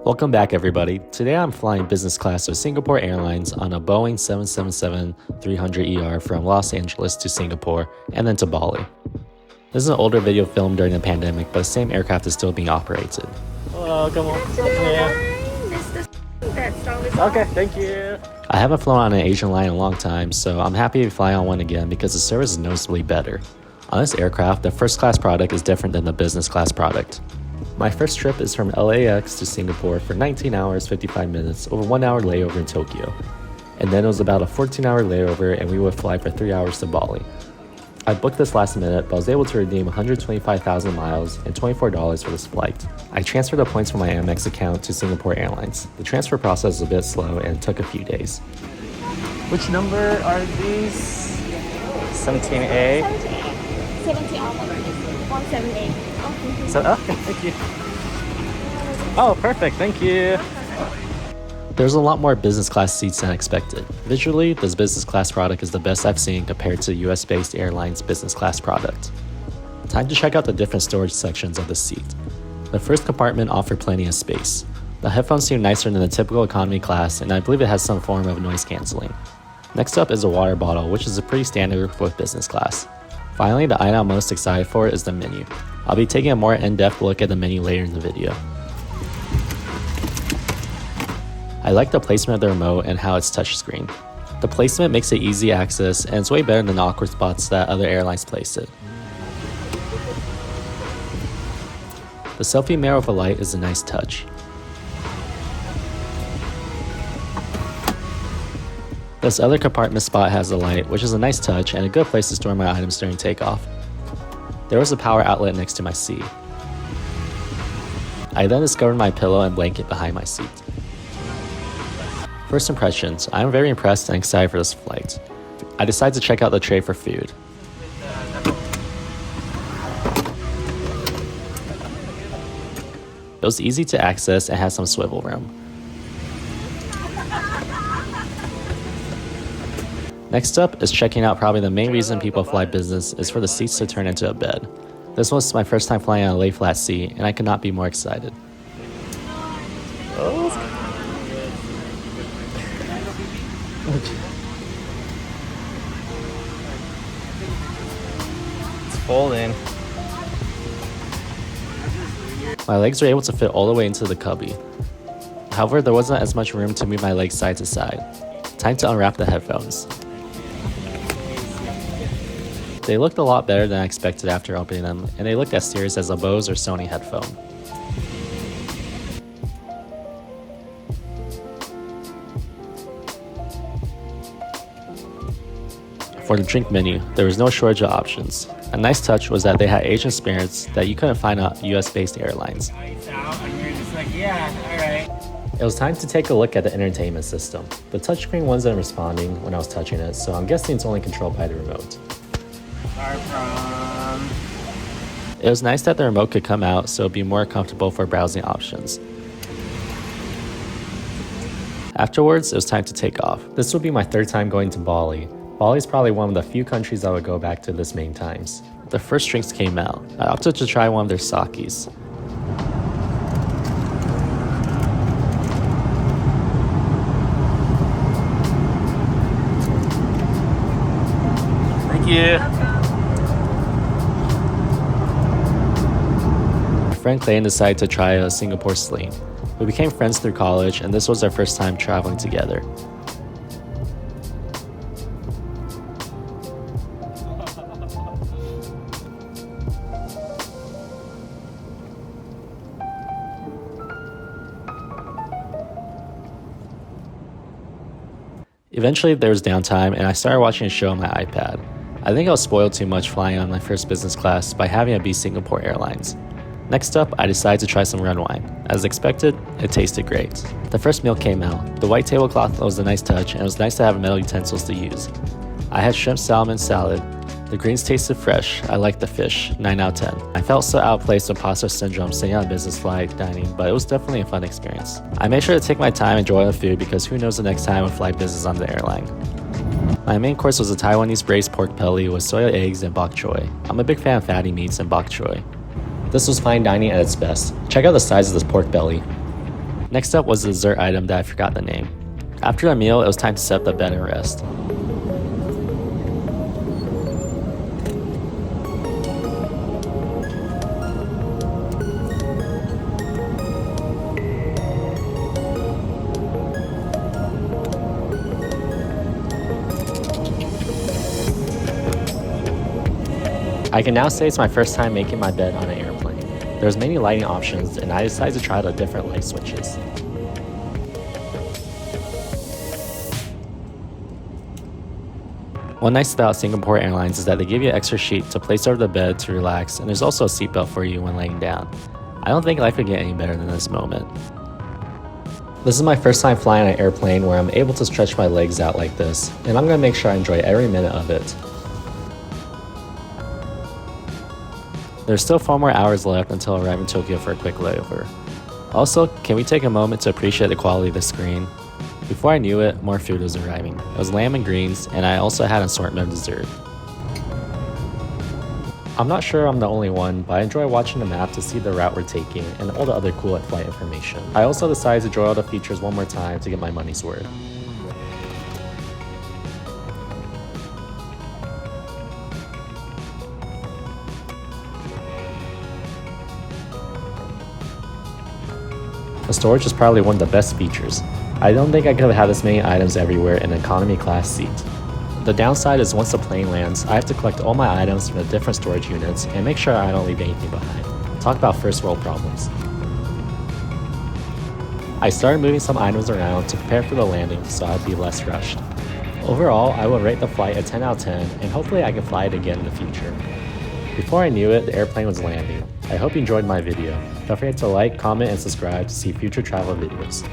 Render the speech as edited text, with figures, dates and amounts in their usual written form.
Welcome back, everybody. Today I'm flying business class with Singapore Airlines on a Boeing 777-300ER from Los Angeles to Singapore and then to Bali. This is an older video filmed during the pandemic, but the same aircraft is still being operated. Hello, come on. Okay, thank you. I haven't flown on an Asian line in a long time, so I'm happy to fly on one again because the service is noticeably better. On this aircraft, the first class product is different than the business class product. My first trip is from LAX to Singapore for 19 hours 55 minutes over 1 hour layover in Tokyo. And then it was about a 14-hour layover and we would fly for 3 hours to Bali. I booked this last minute, but I was able to redeem 125,000 miles and $24 for this flight. I transferred the points from my Amex account to Singapore Airlines. The transfer process was a bit slow and took a few days. Which number are these? 17A? 70 onward. 178. So, okay, thank you. Oh, perfect, thank you. There's a lot more business class seats than expected. Visually, this business class product is the best I've seen compared to US-based airlines business class product. Time to check out the different storage sections of the seat. The first compartment offered plenty of space. The headphones seem nicer than the typical economy class, and I believe it has some form of noise cancelling. Next up is a water bottle, which is a pretty standard with business class. Finally, the item I'm most excited for is the menu. I'll be taking a more in-depth look at the menu later in the video. I like the placement of the remote and how it's touchscreen. The placement makes it easy access and it's way better than the awkward spots that other airlines place it. The selfie mirror with a light is a nice touch. This other compartment spot has a light, which is a nice touch and a good place to store my items during takeoff. There was a power outlet next to my seat. I then discovered my pillow and blanket behind my seat. First impressions, I am very impressed and excited for this flight. I decided to check out the tray for food. It was easy to access and had some swivel room. Next up is checking out probably the main reason people fly business is for the seats to turn into a bed. This was my first time flying on a lay flat seat and I could not be more excited. It's folding. My legs were able to fit all the way into the cubby. However, there wasn't as much room to move my legs side to side. Time to unwrap the headphones. They looked a lot better than I expected after opening them, and they looked as serious as a Bose or Sony headphone. For the drink menu, there was no shortage of options. A nice touch was that they had Asian spirits that you couldn't find on US-based airlines. It was time to take a look at the entertainment system. The touchscreen wasn't responding when I was touching it, so I'm guessing it's only controlled by the remote. It was nice that the remote could come out so it'd be more comfortable for browsing options. Afterwards, it was time to take off. This would be my third time going to Bali. Bali is probably one of the few countries I would go back to this many times. The first drinks came out. I opted to try one of their sakis. Thank you. My friend Clayton decided to try a Singapore Sling. We became friends through college and this was our first time traveling together. Eventually there was downtime and I started watching a show on my iPad. I think I was spoiled too much flying on my first business class by having it be Singapore Airlines. Next up, I decided to try some red wine. As expected, it tasted great. The first meal came out. The white tablecloth was a nice touch and it was nice to have metal utensils to use. I had shrimp salmon salad. The greens tasted fresh. I liked the fish, 9 out of 10. I felt so out of place with imposter syndrome sitting on business flight dining, but it was definitely a fun experience. I made sure to take my time and enjoy the food because who knows the next time I fly business on the airline. My main course was a Taiwanese braised pork belly with soya eggs and bok choy. I'm a big fan of fatty meats and bok choy. This was fine dining at its best. Check out the size of this pork belly. Next up was the dessert item that I forgot the name. After a meal, it was time to set up the bed and rest. I can now say it's my first time making my bed on an airplane. There's many lighting options and I decided to try out the different light switches. One nice thing about Singapore Airlines is that they give you an extra sheet to place over the bed to relax, and there's also a seatbelt for you when laying down. I don't think life could get any better than this moment. This is my first time flying an airplane where I'm able to stretch my legs out like this, and I'm going to make sure I enjoy every minute of it. There's still 4 more hours left until I arrive in Tokyo for a quick layover. Also, can we take a moment to appreciate the quality of the screen? Before I knew it, more food was arriving. It was lamb and greens, and I also had an assortment of dessert. I'm not sure I'm the only one, but I enjoy watching the map to see the route we're taking and all the other cool flight information. I also decided to enjoy all the features one more time to get my money's worth. The storage is probably one of the best features. I don't think I could have had this many items everywhere in an economy class seat. The downside is once the plane lands, I have to collect all my items from the different storage units and make sure I don't leave anything behind. Talk about first world problems. I started moving some items around to prepare for the landing so I'd be less rushed. Overall, I will rate the flight a 10 out of 10 and hopefully I can fly it again in the future. Before I knew it, the airplane was landing. I hope you enjoyed my video. Don't forget to like, comment, and subscribe to see future travel videos.